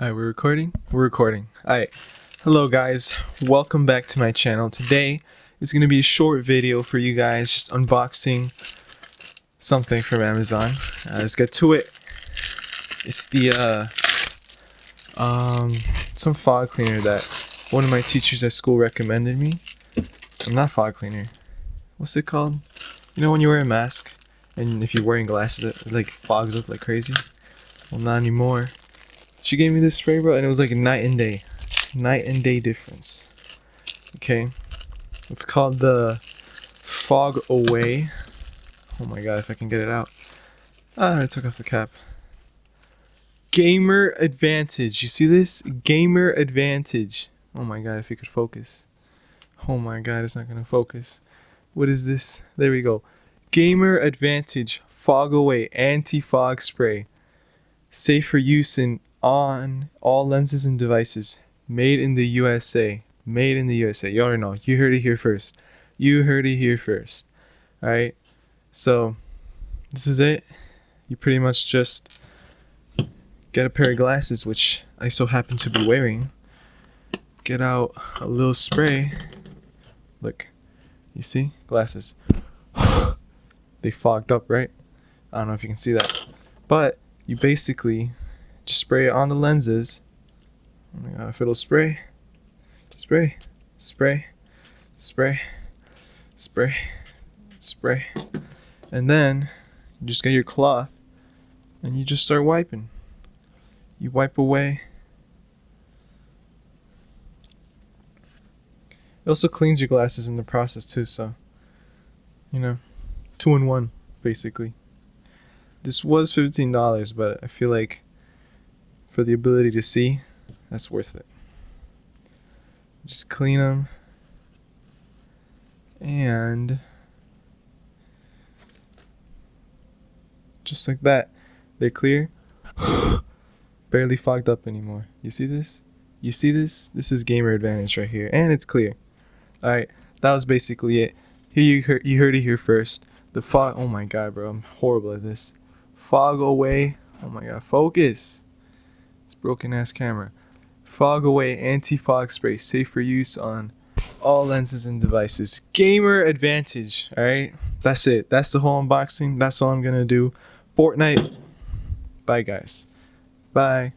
Alright, we're recording? We're recording. Alright, hello guys, welcome back to my channel. Today is going to be a short video for you guys, just unboxing something from Amazon. Let's get to it. It's the, some fog cleaner that one of my teachers at school recommended me. Not fog cleaner. What's it called? You know when you wear a mask, and if you're wearing glasses, it like fogs up like crazy? Well, not anymore. She gave me this spray, bro, and it was like a night and day difference. Okay, it's called the FogAway. Oh my god, if I can get it out. I took off the cap. Gamer Advantage. You see this? Gamer Advantage. Oh my god, if you could focus. Oh my god, it's not gonna focus. What is this? There we go. Gamer Advantage FogAway Anti-Fog Spray. Safe for use on all lenses and devices. Made in the USA. Made in the USA. You already know. You heard it here first. You heard it here first. Alright? So, this is it. You pretty much just get a pair of glasses, which I so happen to be wearing. Get out a little spray. Look. You see? Glasses. They fogged up, right? I don't know if you can see that. But you basically just spray it on the lenses. Oh my god, if it'll spray, spray, spray, spray, spray, spray. And then you just get your cloth and you just start wiping. You wipe away. It also cleans your glasses in the process too, so, you know, 2-in-1 basically. This was $15, but I feel like for the ability to see, that's worth it. Just clean them, and just like that, they're clear. Barely fogged up anymore. You see this? You see this? This is Gamer Advantage right here, and it's clear. Alright, that was basically it. Here you heard it here first. The fog. Oh my god, bro, I'm horrible at this. FogAway. Oh my god, focus. It's broken ass camera. FogAway Anti-Fog Spray. Safe for use on all lenses and devices. Gamer Advantage. Alright? That's it. That's the whole unboxing. That's all I'm gonna do. Fortnite. Bye guys. Bye.